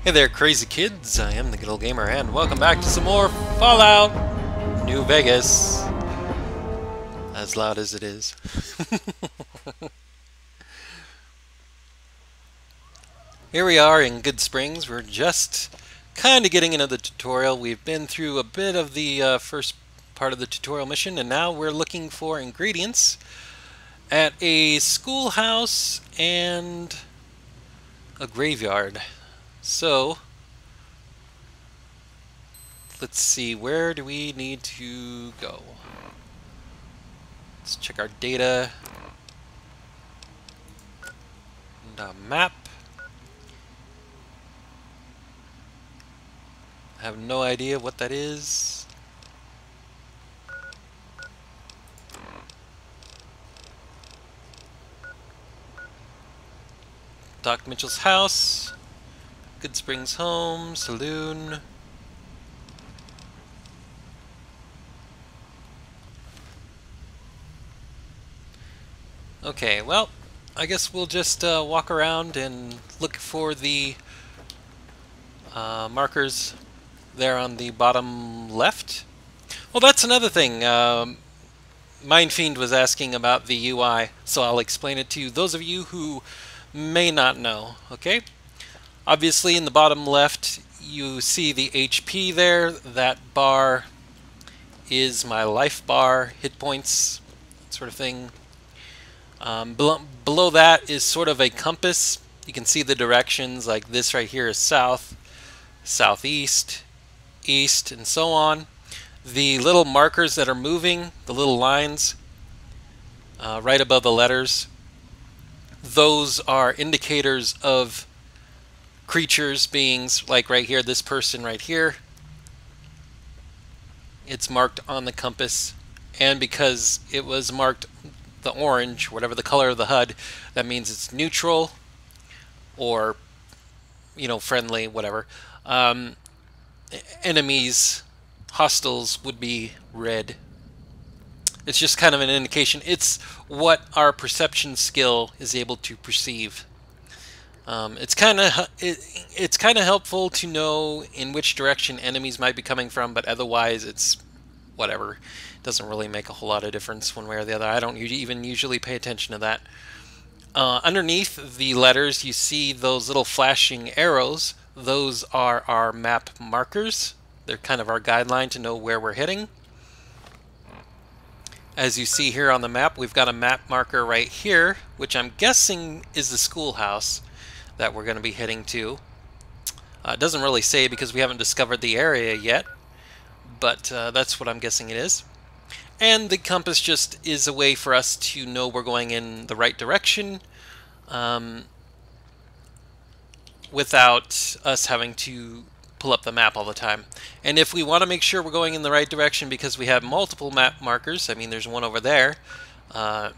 Hey there, crazy kids! I am the Good Old Gamer, and welcome back to some more Fallout New Vegas. As loud as it is. Here we are in Good Springs. We're just kind of getting into the tutorial. We've been through a bit of the first part of the tutorial mission, and now we're looking for ingredients at a schoolhouse and a graveyard. So, let's see, where do we need to go? Let's check our data. And a map. I have no idea what that is. Doc Mitchell's house. Good Springs home. Saloon. Okay, well, I guess we'll just walk around and look for the markers there on the bottom left. Well, that's another thing. Mindfiend was asking about the UI, so I'll explain it to those of you who may not know. Okay? Obviously, in the bottom left, you see the HP there. That bar is my life bar, hit points, sort of thing. Below that is sort of a compass. You can see the directions, like this right here is south, southeast, east, and so on. The little markers that are moving, the little lines right above the letters, those are indicators of creatures, beings, like right here, this person right here. It's marked on the compass, and because it was marked the orange, whatever the color of the HUD, that means it's neutral or, you know, friendly, whatever. Enemies, hostiles would be red. It's just kind of an indication. It's what our perception skill is able to perceive. It's kind of helpful to know in which direction enemies might be coming from, but otherwise it's whatever. It doesn't really make a whole lot of difference one way or the other. I don't even usually pay attention to that. Underneath the letters, you see those little flashing arrows. Those are our map markers. They're kind of our guideline to know where we're heading. As you see here on the map, we've got a map marker right here, which I'm guessing is the schoolhouse that we're going to be heading to. It doesn't really say because we haven't discovered the area yet, but that's what I'm guessing it is. And the compass just is a way for us to know we're going in the right direction without us having to pull up the map all the time. And if we want to make sure we're going in the right direction because we have multiple map markers, I mean there's one over there, a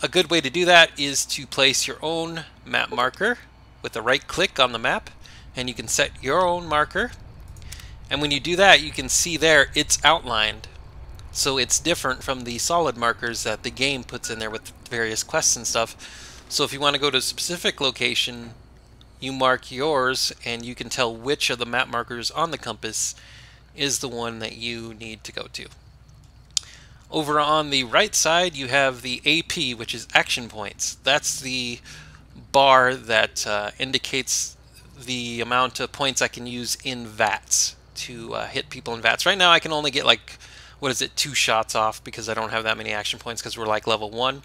good way to do that is to place your own map marker with a right click on the map, and you can set your own marker. And when you do that, you can see there it's outlined. So it's different from the solid markers that the game puts in there with various quests and stuff. So if you want to go to a specific location, you mark yours, and you can tell which of the map markers on the compass is the one that you need to go to. Over on the right side, you have the AP, which is action points. That's the bar that indicates the amount of points I can use in VATS to hit people in VATS. Right now I can only get like, what is it, 2 shots off because I don't have that many action points because we're like level 1.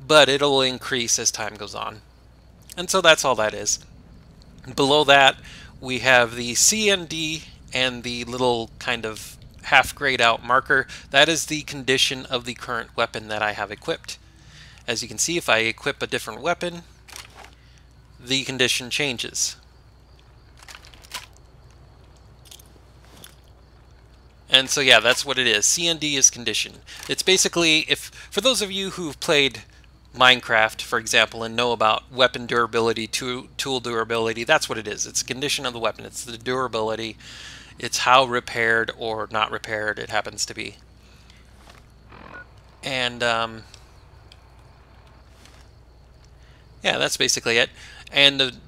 But it'll increase as time goes on. And so that's all that is. Below that we have the CND and the little kind of half grayed out marker. That is the condition of the current weapon that I have equipped. As you can see, if I equip a different weapon, the condition changes. And so yeah, that's what it is. CND is condition. It's basically, if for those of you who've played Minecraft, for example, and know about weapon durability, tool durability, that's what it is. It's a condition of the weapon. It's the durability. It's how repaired or not repaired it happens to be. And yeah, that's basically it. And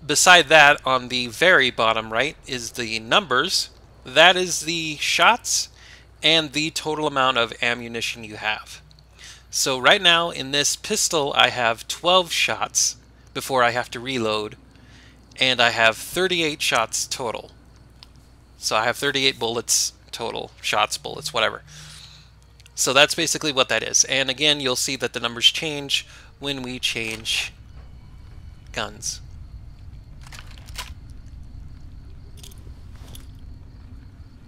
beside that, on the very bottom right, is the numbers. That is the shots and the total amount of ammunition you have. So right now in this pistol I have 12 shots before I have to reload, and I have 38 shots total. So I have 38 bullets total, shots, bullets, whatever. So that's basically what that is. And again, you'll see that the numbers change when we change guns.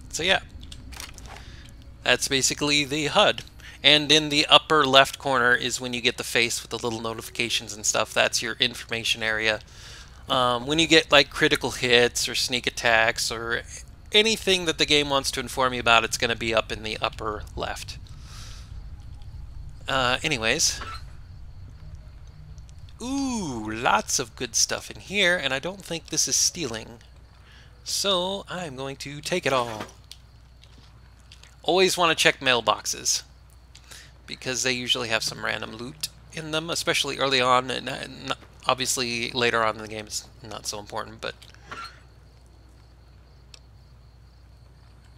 So yeah, that's basically the HUD. And in the upper left corner is when you get the face with the little notifications and stuff. That's your information area. When you get like critical hits or sneak attacks or anything that the game wants to inform you about, it's going to be up in the upper left. Anyways. Ooh, lots of good stuff in here, and I don't think this is stealing. So I'm going to take it all. Always want to check mailboxes, because they usually have some random loot in them, especially early on, and obviously later on in the game it's not so important, but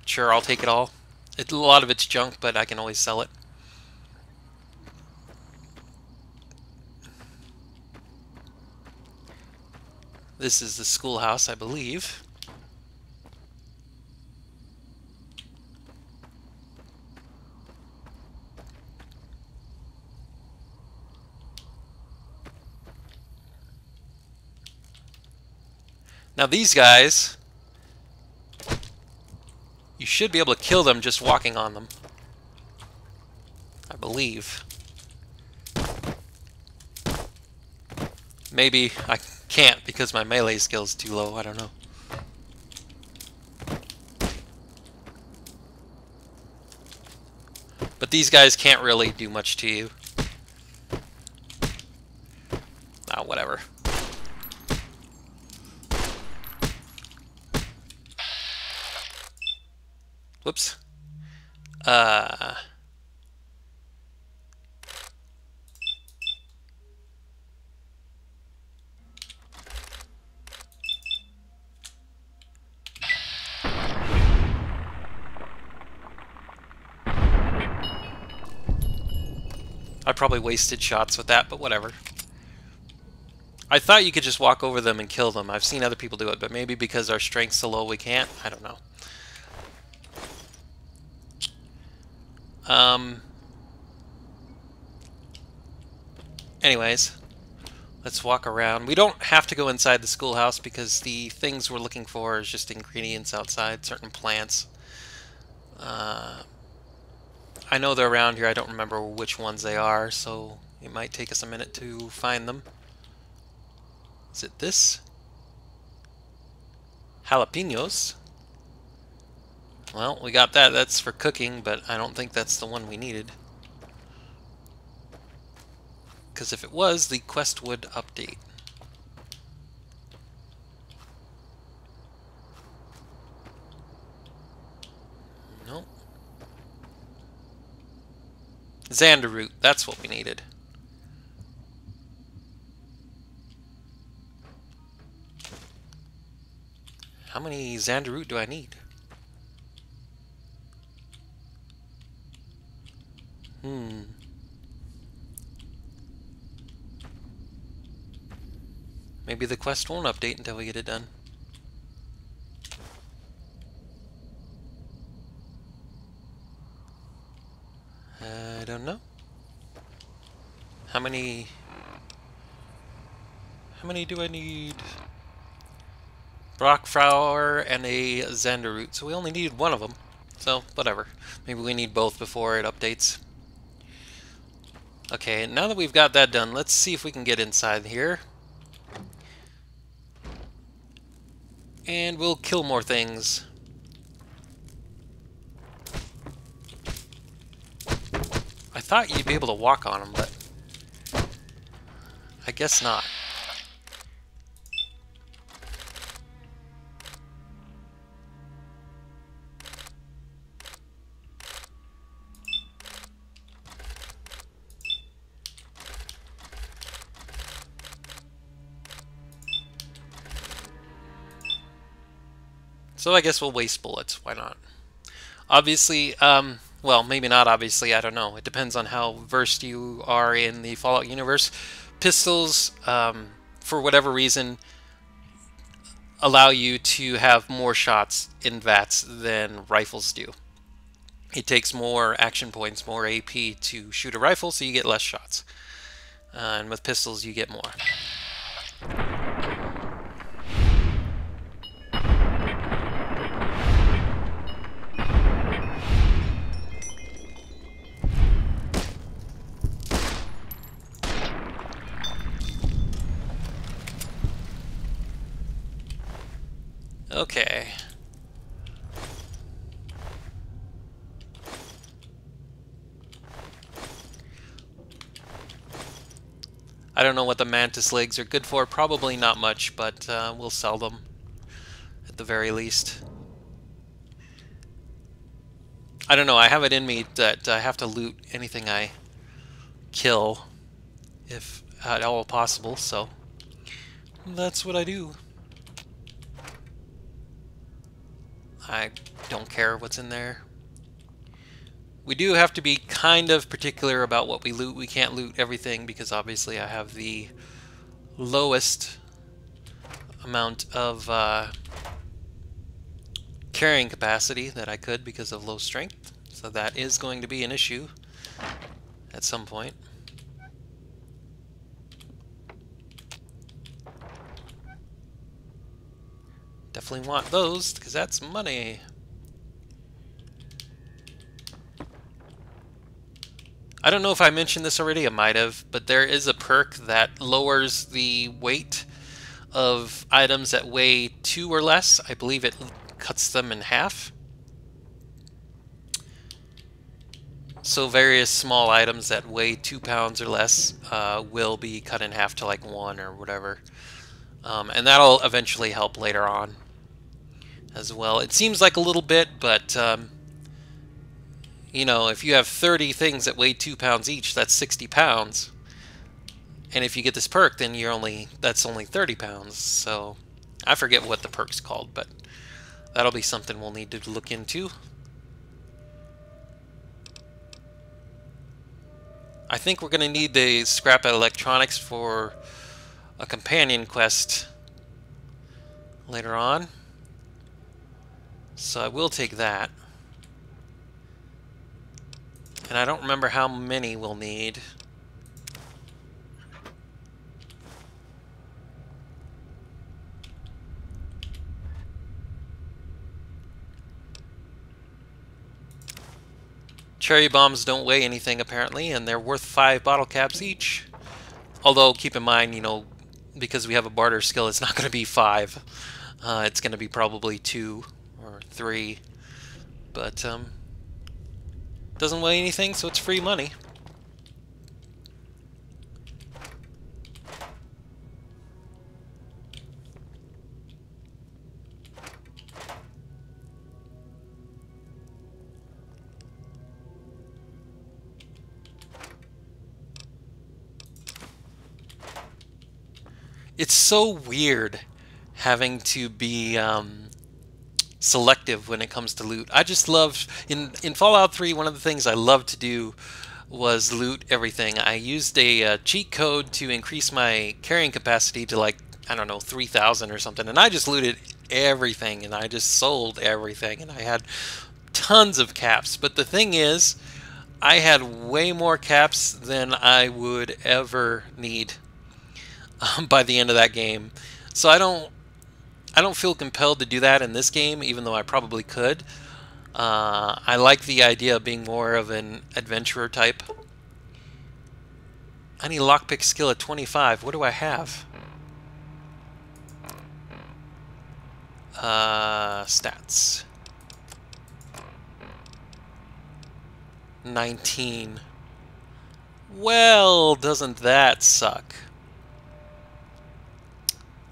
sure, I'll take it all. A lot of it's junk, but I can always sell it. This is the schoolhouse, I believe. Now these guys, you should be able to kill them just walking on them, I believe. Maybe I can't because my melee skill's too low, I don't know. But these guys can't really do much to you. Ah, whatever. Whoops. I probably wasted shots with that, but whatever. I thought you could just walk over them and kill them. I've seen other people do it, but maybe because our strength's so low we can't. I don't know. Anyways, let's walk around. We don't have to go inside the schoolhouse because the things we're looking for is just ingredients outside, certain plants. I know they're around here. I don't remember which ones they are, so it might take us a minute to find them. Is it this? Jalapenos. Well, we got that. That's for cooking, but I don't think that's the one we needed. Because if it was, the quest would update. Nope. Xander root, that's what we needed. How many Xander root do I need? Maybe the quest won't update until we get it done. I don't know. How many do I need? Brock flower and a Xander root. So we only needed one of them. So, whatever. Maybe we need both before it updates. Okay, now that we've got that done, let's see if we can get inside here. And we'll kill more things. I thought you'd be able to walk on them, but I guess not. So I guess we'll waste bullets. Why not? Obviously, well, maybe not obviously, I don't know. It depends on how versed you are in the Fallout universe. Pistols, for whatever reason, allow you to have more shots in VATS than rifles do. It takes more action points, more AP to shoot a rifle, so you get less shots. And with pistols, you get more. Okay. I don't know what the mantis legs are good for. Probably not much, but we'll sell them at the very least. I don't know. I have it in me that I have to loot anything I kill if at all possible, so that's what I do. I don't care what's in there. We do have to be kind of particular about what we loot. We can't loot everything because obviously I have the lowest amount of carrying capacity that I could because of low strength. So that is going to be an issue at some point. Definitely want those because that's money. I don't know if I mentioned this already, I might have, but there is a perk that lowers the weight of items that weigh 2 or less. I believe it cuts them in half. So various small items that weigh 2 pounds or less will be cut in half to like 1 or whatever. And that'll eventually help later on as well. It seems like a little bit, but you know, if you have 30 things that weigh 2 pounds each, that's 60 pounds. And if you get this perk, then that's only 30 pounds. So I forget what the perk's called, but that'll be something we'll need to look into. I think we're going to need the scrap electronics for a companion quest later on. So I will take that. And I don't remember how many we'll need. Cherry bombs don't weigh anything apparently, and they're worth 5 bottle caps each. Although, keep in mind, you know, because we have a barter skill, it's not going to be 5. It's going to be probably 2 or 3. But, doesn't weigh anything, so it's free money. It's so weird having to be selective when it comes to loot. I just love in Fallout 3. One of the things I loved to do was loot everything. I used a cheat code to increase my carrying capacity to like, I don't know, 3,000 or something, and I just looted everything and I just sold everything, and I had tons of caps. But the thing is, I had way more caps than I would ever need by the end of that game. So I don't feel compelled to do that in this game, even though I probably could. I like the idea of being more of an adventurer type. I need lockpick skill at 25. What do I have? Stats. 19. Well, doesn't that suck?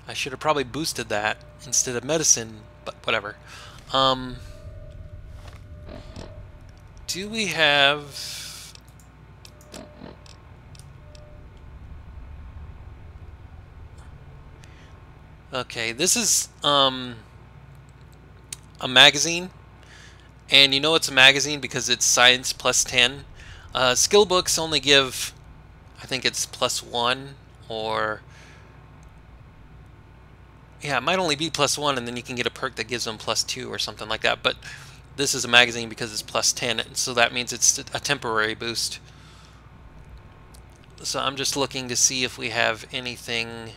I should have probably boosted that instead of medicine, but whatever. Do we have... Okay, this is a magazine. And you know it's a magazine because it's science plus 10. Skill books only give, I think it's +1, or yeah, it might only be +1, and then you can get a perk that gives them +2 or something like that. But this is a magazine because it's +10, and so that means it's a temporary boost. So I'm just looking to see if we have anything,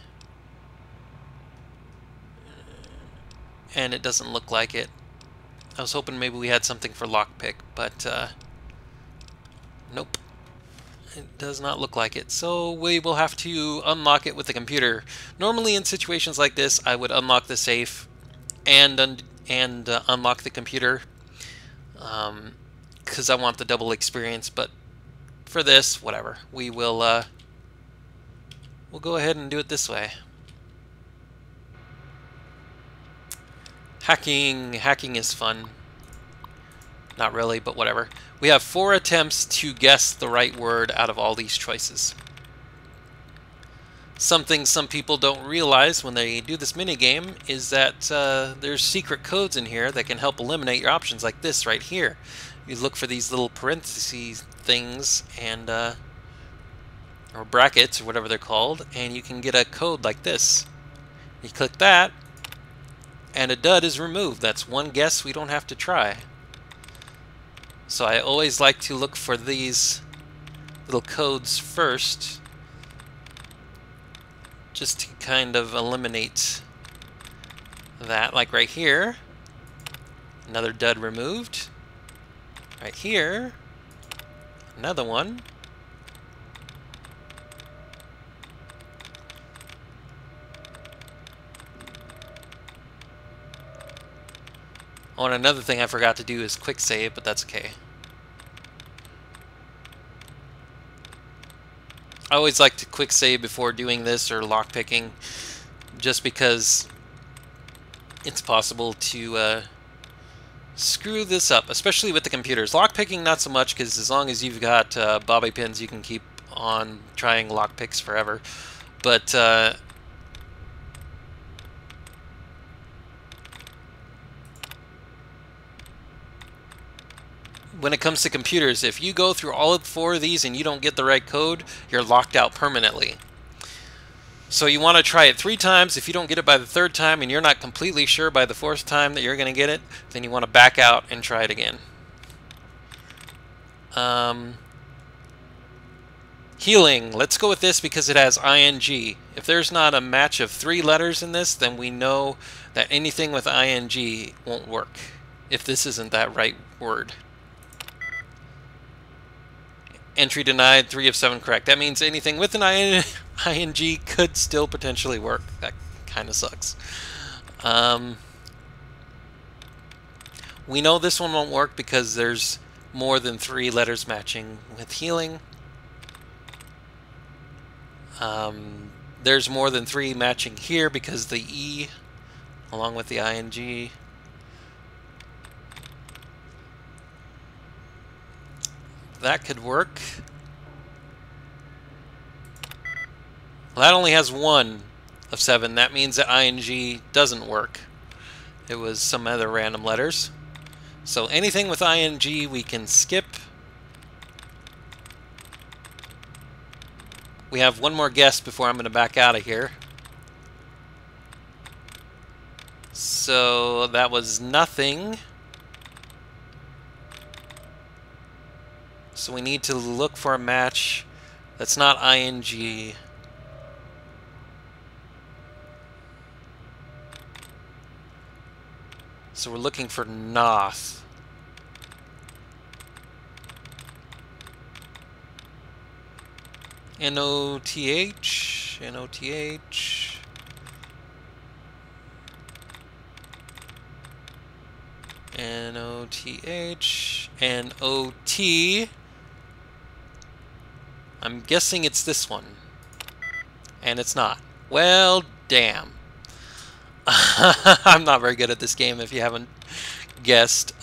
and it doesn't look like it. I was hoping maybe we had something for lockpick, but nope. It does not look like it. So we will have to unlock it with the computer. Normally in situations like this, I would unlock the safe and unlock the computer, because I want the double experience. But for this, whatever. We will we'll go ahead and do it this way. Hacking is fun. Not really, but whatever. We have 4 attempts to guess the right word out of all these choices. Something some people don't realize when they do this minigame is that there's secret codes in here that can help eliminate your options, like this right here. You look for these little parentheses things, and or brackets, or whatever they're called, and you can get a code like this. You click that, and a dud is removed. That's one guess we don't have to try. So I always like to look for these little codes first, just to kind of eliminate that. Like right here, another dud removed. Right here, another one. Oh, and another thing I forgot to do is quick save, but that's okay. I always like to quick save before doing this or lockpicking, just because it's possible to screw this up, especially with the computers. Lockpicking, not so much, because as long as you've got bobby pins, you can keep on trying lockpicks forever. But when it comes to computers, if you go through all 4 of these and you don't get the right code, you're locked out permanently. So you want to try it 3 times. If you don't get it by the 3rd time and you're not completely sure by the 4th time that you're going to get it, then you want to back out and try it again. Healing. Let's go with this because it has ing. If there's not a match of 3 letters in this, then we know that anything with ing won't work if this isn't that right word. Entry denied, 3 of 7 correct. That means anything with an ing could still potentially work. That kind of sucks. We know this one won't work because there's more than 3 letters matching with healing. There's more than 3 matching here because the E along with the ing. That could work. Well, that only has 1 of 7. That means that ing doesn't work. It was some other random letters. So anything with ing we can skip. We have 1 more guess before I'm going to back out of here. So that was nothing. So we need to look for a match that's not ing. So we're looking for Noth. N-O-T-H, N-O-T-H. N-O-T-H, N-O-T. I'm guessing it's this one. And it's not. Well, damn. I'm not very good at this game if you haven't guessed.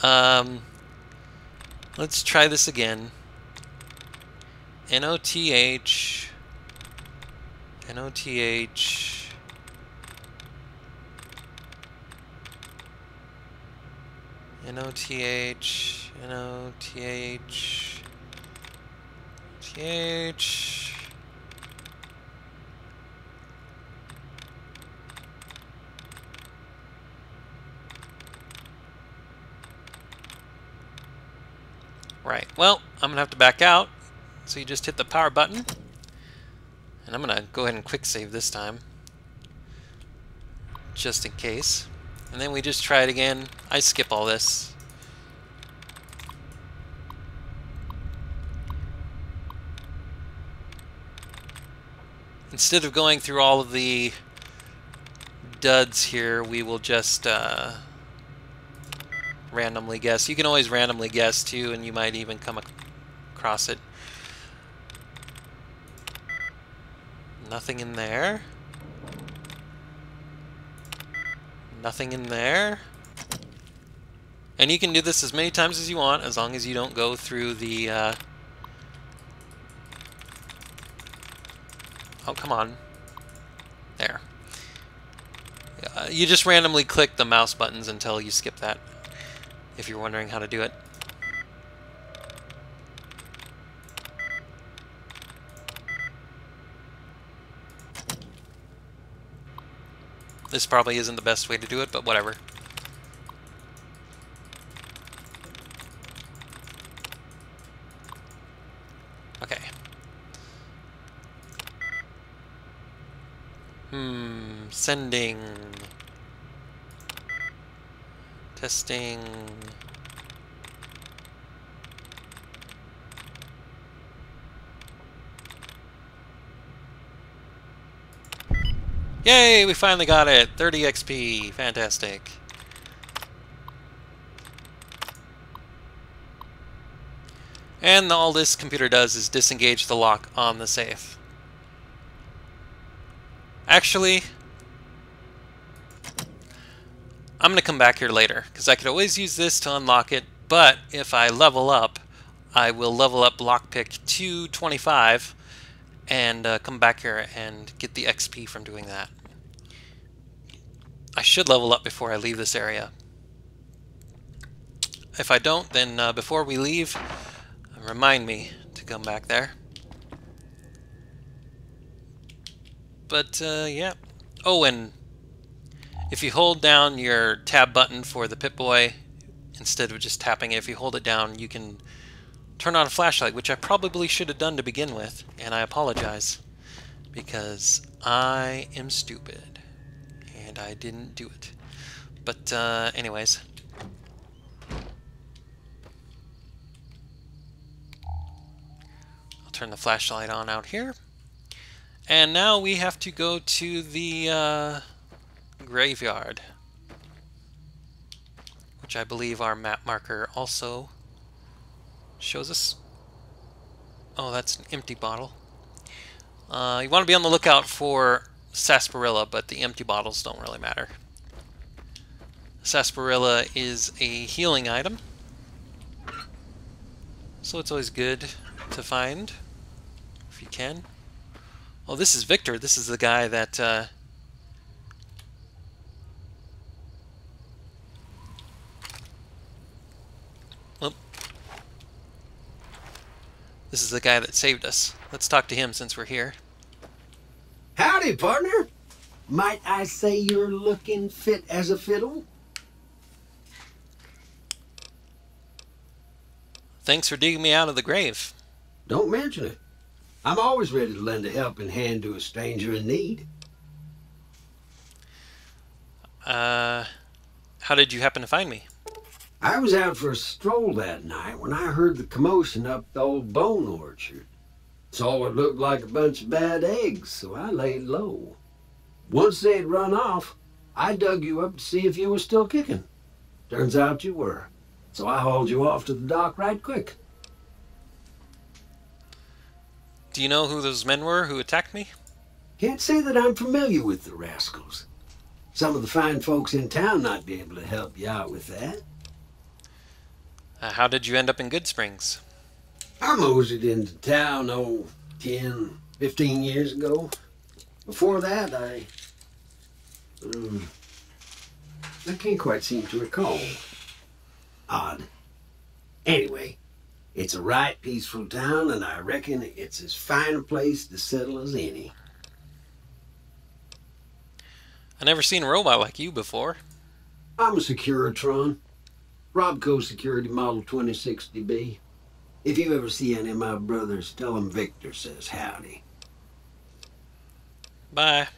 Let's try this again. N-O-T-H. N-O-T-H. N-O-T-H, N-O-T-H, T-H. Right, well, I'm going to have to back out. So you just hit the power button. And I'm going to go ahead and quick save this time. Just in case. And then we just try it again. I skip all this. Instead of going through all of the duds here, we will just randomly guess. You can always randomly guess too, and you might even come across it. Nothing in there. Nothing in there. And you can do this as many times as you want, as long as you don't go through the... Oh, come on. There. You just randomly click the mouse buttons until you skip that, if you're wondering how to do it. This probably isn't the best way to do it, but whatever. Okay. Sending. Testing. Yay, we finally got it. 30 XP. Fantastic. And all this computer does is disengage the lock on the safe. Actually, I'm going to come back here later, because I could always use this to unlock it, but if I level up, I will level up lockpick to 25 and come back here and get the XP from doing that. I should level up before I leave this area. If I don't, then before we leave, remind me to come back there. But, yeah. Oh, and if you hold down your tab button for the Pip-Boy, instead of just tapping it, if you hold it down, you can turn on a flashlight, which I probably should have done to begin with, and I apologize, because I am stupid, and I didn't do it. But, anyways. I'll turn the flashlight on out here. And now we have to go to the graveyard, which I believe our map marker also shows us. Oh, that's an empty bottle. You want to be on the lookout for sarsaparilla, but the empty bottles don't really matter. Sarsaparilla is a healing item, so it's always good to find if you can. Oh, this is Victor. This is the guy that... This is the guy that saved us. Let's talk to him since we're here. Howdy, partner. Might I say you're looking fit as a fiddle? Thanks for digging me out of the grave. Don't mention it. I'm always ready to lend a helping hand to a stranger in need. How did you happen to find me? I was out for a stroll that night when I heard the commotion up the old bone orchard. Saw what looked like a bunch of bad eggs, so I laid low. Once they had run off, I dug you up to see if you were still kicking. Turns out you were, so I hauled you off to the dock right quick. Do you know who those men were who attacked me? Can't say that I'm familiar with the rascals. Some of the fine folks in town might be able to help you out with that. How did you end up in Good Springs? I moseyed into town, 10, 15 years ago. Before that, I can't quite seem to recall. Odd. Anyway, it's a right peaceful town, and I reckon it's as fine a place to settle as any. I never seen a robot like you before. I'm a Securitron. Robco Security Model 2060B. If you ever see any of my brothers, tell them Victor says howdy. Bye.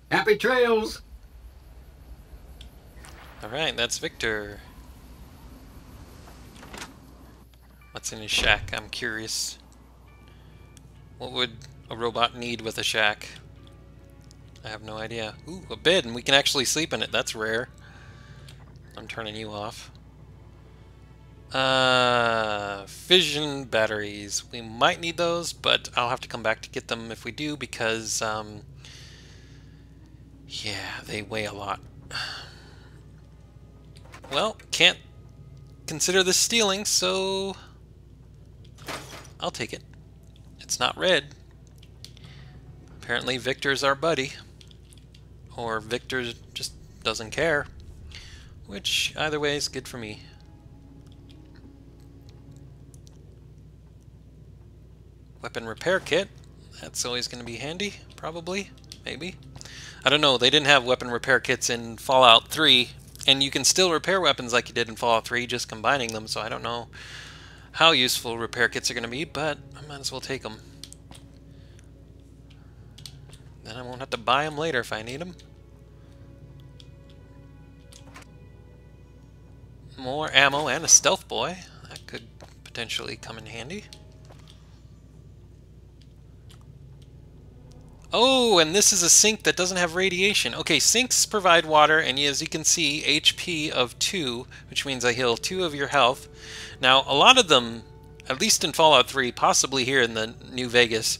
Happy trails! Alright, that's Victor. What's in his shack? I'm curious. What would a robot need with a shack? I have no idea. Ooh, a bed, and we can actually sleep in it. That's rare. I'm turning you off. Fission batteries. We might need those, but I'll have to come back to get them if we do, because, yeah, they weigh a lot. Well, can't consider this stealing, so I'll take it. It's not red. Apparently Victor's our buddy. Or Victor just doesn't care. Which, either way, is good for me. Weapon repair kit. That's always going to be handy, probably. Maybe. I don't know. They didn't have weapon repair kits in Fallout 3. And you can still repair weapons like you did in Fallout 3, just combining them. So I don't know how useful repair kits are going to be, but I might as well take them. Then I won't have to buy them later if I need them. More ammo and a stealth boy. That could potentially come in handy. Oh, and this is a sink that doesn't have radiation. Okay, sinks provide water, and as you can see, HP of 2, which means I heal 2 of your health. Now, a lot of them, at least in Fallout 3, possibly here in the New Vegas,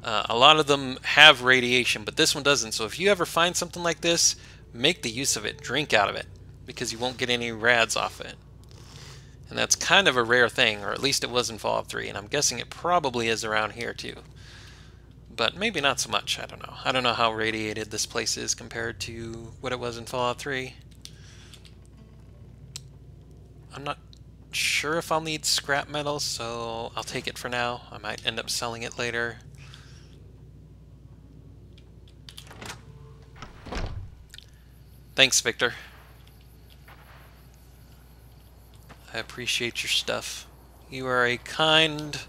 a lot of them have radiation, but this one doesn't. So if you ever find something like this, make the use of it. Drink out of it, because you won't get any rads off it. And that's kind of a rare thing, or at least it was in Fallout 3, and I'm guessing it probably is around here too. But maybe not so much, I don't know. I don't know how radiated this place is compared to what it was in Fallout 3. I'm not sure if I'll need scrap metal, so I'll take it for now. I might end up selling it later. Thanks, Victor. I appreciate your stuff. You are a kind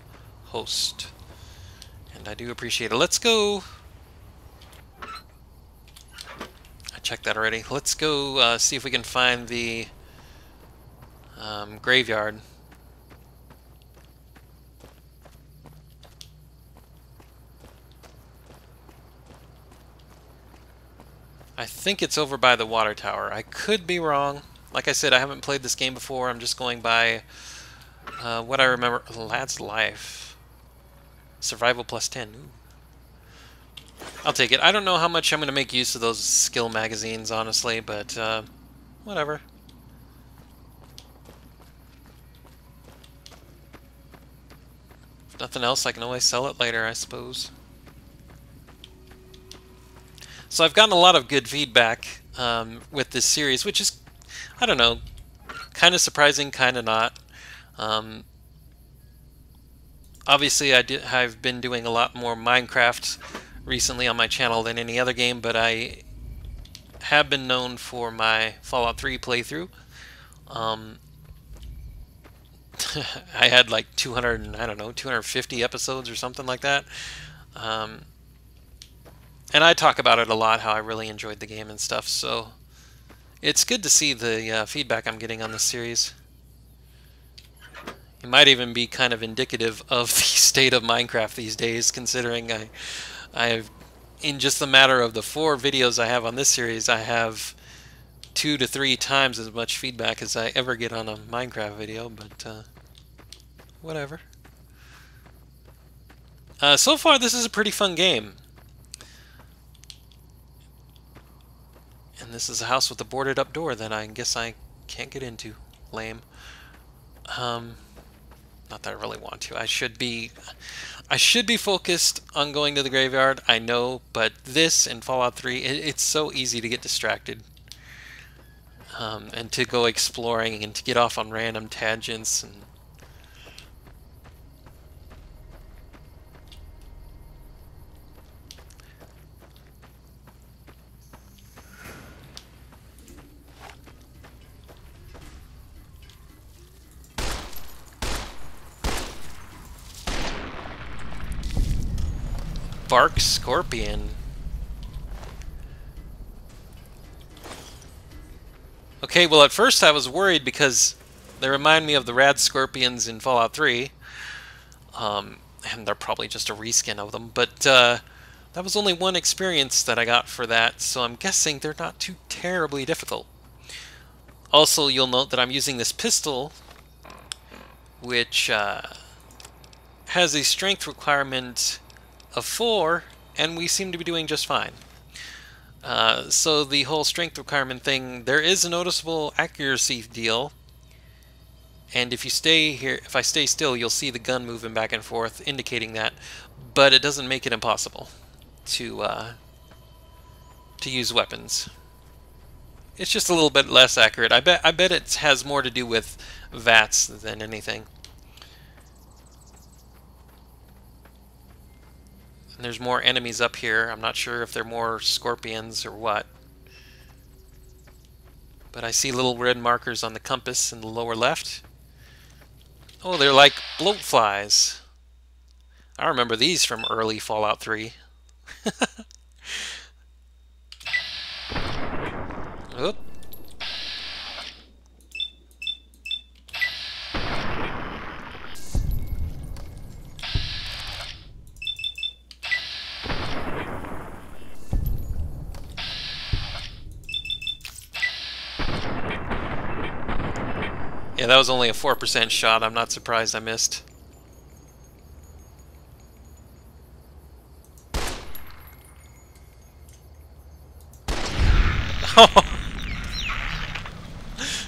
host. And I do appreciate it. Let's go. I checked that already. Let's go see if we can find the graveyard. I think it's over by the water tower. I could be wrong. Like I said, I haven't played this game before. I'm just going by what I remember. Lad's Life. Survival plus 10. Ooh. I'll take it. I don't know how much I'm going to make use of those skill magazines, honestly, but whatever. If nothing else, I can always sell it later, I suppose. So I've gotten a lot of good feedback with this series, which is, I don't know, kind of surprising, kind of not. Obviously, I've been doing a lot more Minecraft recently on my channel than any other game, but I have been known for my Fallout 3 playthrough. I had like 200, I don't know, 250 episodes or something like that. And I talk about it a lot, how I really enjoyed the game and stuff, so it's good to see the feedback I'm getting on this series. It might even be kind of indicative of the state of Minecraft these days, considering I've, in just the matter of the 4 videos I have on this series, I have 2 to 3 times as much feedback as I ever get on a Minecraft video, but whatever. So far, this is a pretty fun game. And this is a house with a boarded up door that I guess I can't get into. Lame. Not that I really want to. I should be focused on going to the graveyard, I know, but this and Fallout 3, it's so easy to get distracted. and to go exploring and to get off on random tangents. And bark scorpion. Okay, well at first I was worried because they remind me of the rad scorpions in Fallout 3. And they're probably just a reskin of them, but that was only one experience that I got for that, so I'm guessing they're not too terribly difficult. Also, you'll note that I'm using this pistol, which has a strength requirement of 4, and we seem to be doing just fine. So the whole strength requirement thing, there is a noticeable accuracy deal, and if you stay here, if I stay still, you'll see the gun moving back and forth, indicating that, but it doesn't make it impossible to use weapons. It's just a little bit less accurate. I bet it has more to do with VATS than anything. And there's more enemies up here. I'm not sure if they're more scorpions or what. But I see little red markers on the compass in the lower left. Oh, they're like bloatflies. I remember these from early Fallout 3. Oop. Yeah, that was only a 4% shot. I'm not surprised I missed.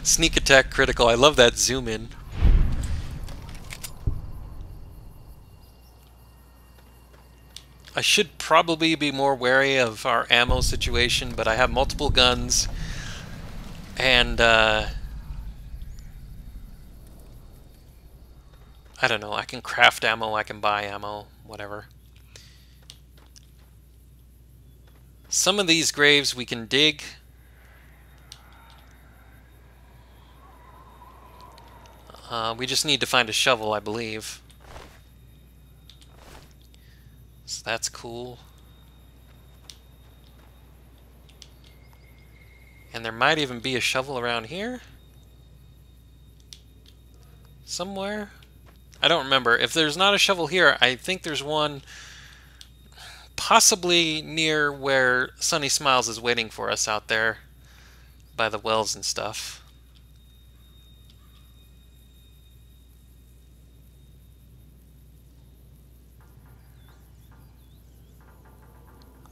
Sneak attack critical. I love that zoom in. I should probably be more wary of our ammo situation, but I have multiple guns, and I don't know, I can craft ammo, I can buy ammo, whatever. Some of these graves we can dig. We just need to find a shovel, I believe. So that's cool. And there might even be a shovel around here? Somewhere? I don't remember. If there's not a shovel here, I think there's one possibly near where Sunny Smiles is waiting for us out there by the wells and stuff.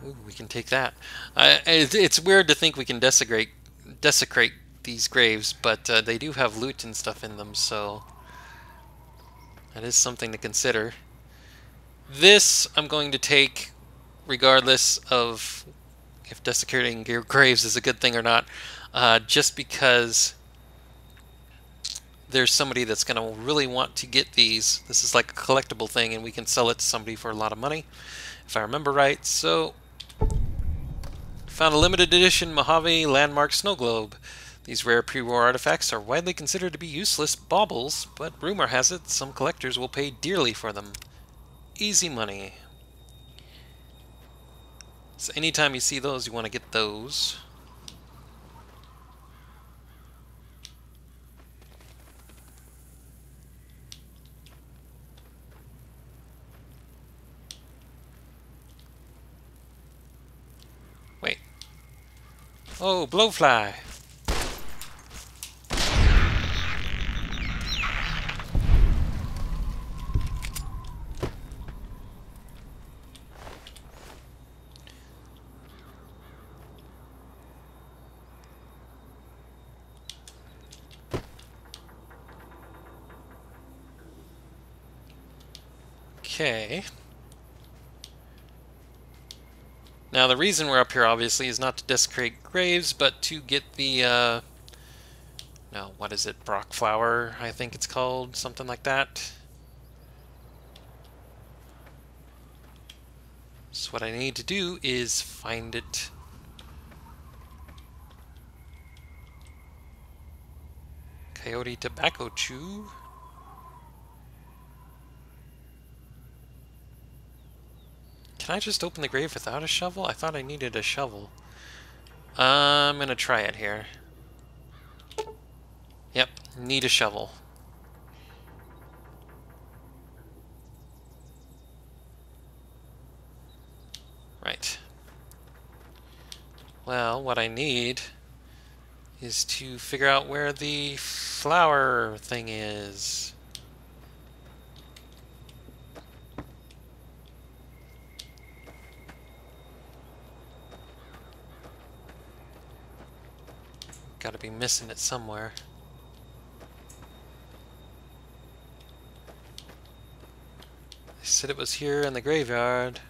Ooh, we can take that. It's weird to think we can desecrate these graves, but they do have loot and stuff in them, so that is something to consider. This I'm going to take regardless of if desecrating your graves is a good thing or not, just because there's somebody that's going to really want to get these. This is like a collectible thing, and we can sell it to somebody for a lot of money, if I remember right. So, found a limited edition Mojave landmark snow globe. These rare pre-war artifacts are widely considered to be useless baubles, but rumor has it some collectors will pay dearly for them. Easy money. So anytime you see those, you want to get those. Wait. Oh, blowfly. Okay. Now the reason we're up here obviously is not to desecrate graves, but to get the No, what is it? Brock flower, I think it's called. Something like that. So what I need to do is find it. Coyote tobacco chew. Can I just open the grave without a shovel? I thought I needed a shovel. I'm gonna try it here. Yep, need a shovel. Right. Well, what I need is to figure out where the flower thing is. Gotta be missing it somewhere. They said it was here in the graveyard.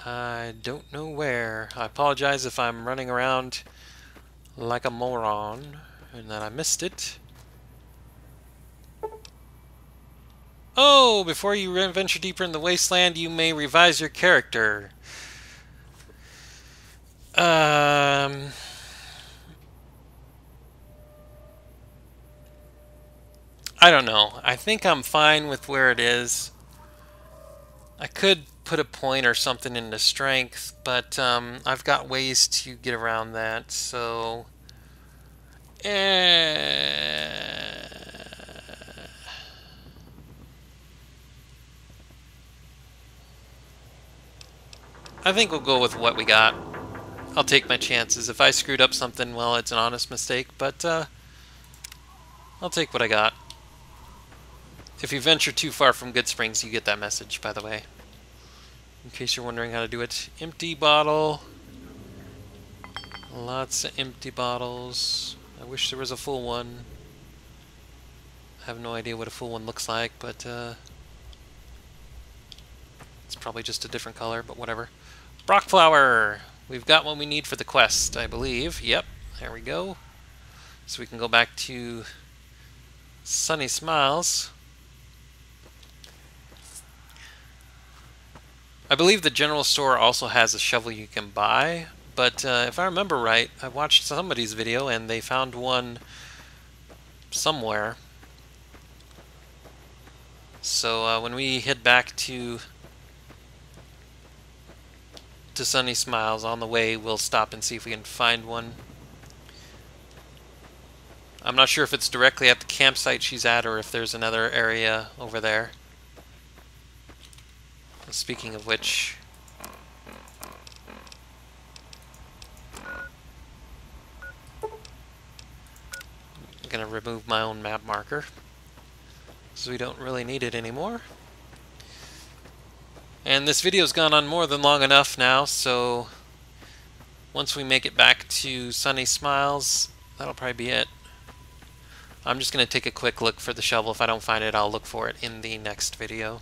I don't know where. I apologize if I'm running around like a moron and that I missed it. Oh, before you venture deeper in the wasteland, you may revise your character. I don't know. I think I'm fine with where it is. I could put a point or something into strength, but I've got ways to get around that, so... I think we'll go with what we got. I'll take my chances. If I screwed up something, well, it's an honest mistake, but I'll take what I got. If you venture too far from Good Springs, you get that message, by the way. In case you're wondering how to do it. Empty bottle. Lots of empty bottles. I wish there was a full one. I have no idea what a full one looks like, but it's probably just a different color, but whatever. Brock flower! We've got what we need for the quest, I believe. Yep, there we go. So we can go back to Sunny Smiles. I believe the general store also has a shovel you can buy, but if I remember right, I watched somebody's video and they found one somewhere. So when we head back to Sunny Smiles, on the way we'll stop and see if we can find one. I'm not sure if it's directly at the campsite she's at or if there's another area over there. Speaking of which, I'm going to remove my own map marker so we don't really need it anymore. And this video's gone on more than long enough now, so once we make it back to Sunny Smiles, that'll probably be it. I'm just going to take a quick look for the shovel. If I don't find it, I'll look for it in the next video.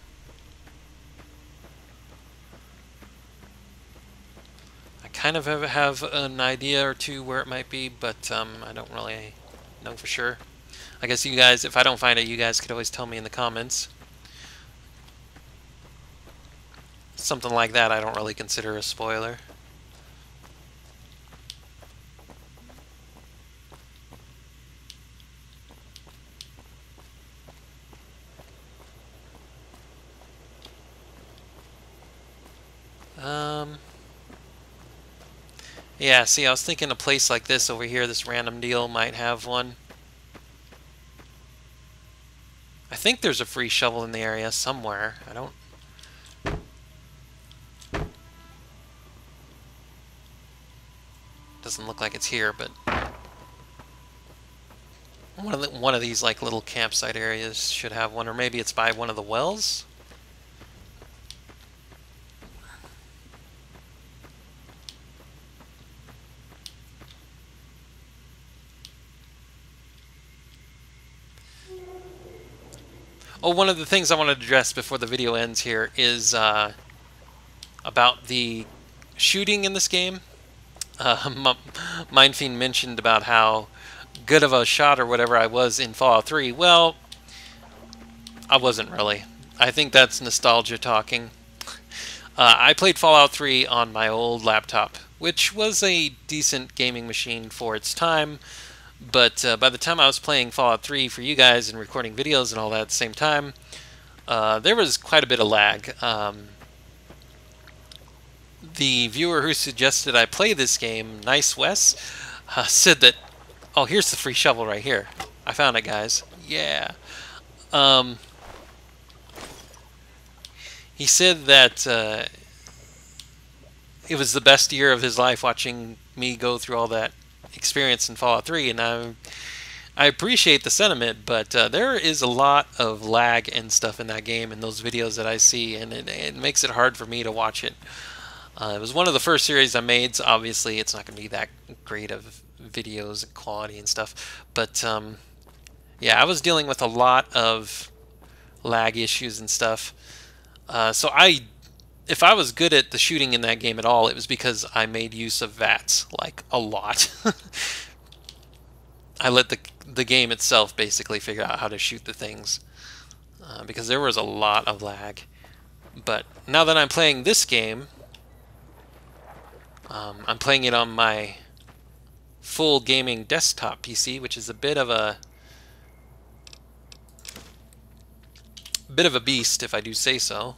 Kind of have an idea or two where it might be, but I don't really know for sure. I guess you guys, if I don't find it, you guys could always tell me in the comments. Something like that I don't really consider a spoiler. Yeah, see, I was thinking a place like this over here, this random deal, might have one. I think there's a free shovel in the area somewhere. I don't... Doesn't look like it's here, but... One of these like little campsite areas should have one, or maybe it's by one of the wells? Oh, one of the things I wanted to address before the video ends here is about the shooting in this game. Mindfiend mentioned about how good of a shot or whatever I was in Fallout 3. Well, I wasn't really. I think that's nostalgia talking. I played Fallout 3 on my old laptop, which was a decent gaming machine for its time, but by the time I was playing Fallout 3 for you guys and recording videos and all that at the same time, there was quite a bit of lag. The viewer who suggested I play this game, Nice Wes, said that, oh, here's the free shovel right here. I found it, guys. Yeah. He said that it was the best year of his life watching me go through all that experience in Fallout 3, and I appreciate the sentiment, but there is a lot of lag and stuff in that game in those videos that I see, and it makes it hard for me to watch it. It was one of the first series I made, so obviously it's not going to be that great of videos and quality and stuff, but yeah, I was dealing with a lot of lag issues and stuff. So if I was good at the shooting in that game at all, it was because I made use of VATS, like, a lot. I let the game itself basically figure out how to shoot the things, because there was a lot of lag. But now that I'm playing this game, I'm playing it on my full gaming desktop PC, which is a bit of a beast, if I do say so.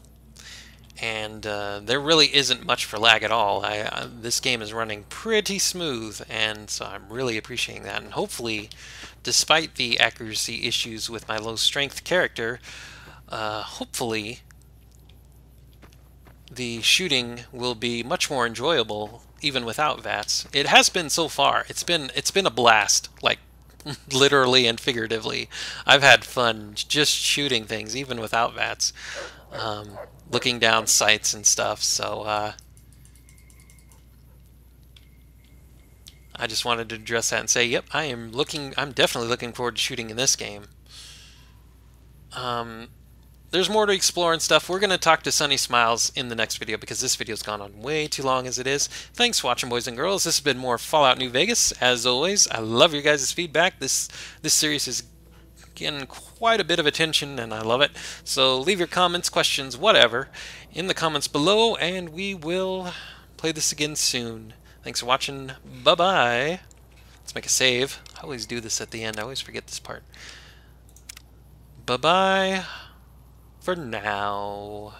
And there really isn't much for lag at all. This game is running pretty smooth, and so I'm really appreciating that. And hopefully, despite the accuracy issues with my low strength character, hopefully the shooting will be much more enjoyable even without VATS. It has been so far. It's been a blast, like literally and figuratively. I've had fun just shooting things even without VATS. Looking down sights and stuff, so I just wanted to address that and say, yep, I'm definitely looking forward to shooting in this game. There's more to explore and stuff. We're going to talk to Sunny Smiles in the next video because this video's gone on way too long as it is. Thanks for watching, boys and girls. This has been more Fallout New Vegas. As always, I love your guys' feedback. This series is getting quite a bit of attention, and I love it. So leave your comments, questions, whatever, in the comments below, and we will play this again soon. Thanks for watching. Bye-bye. Let's make a save. I always do this at the end. I always forget this part. Bye-bye for now.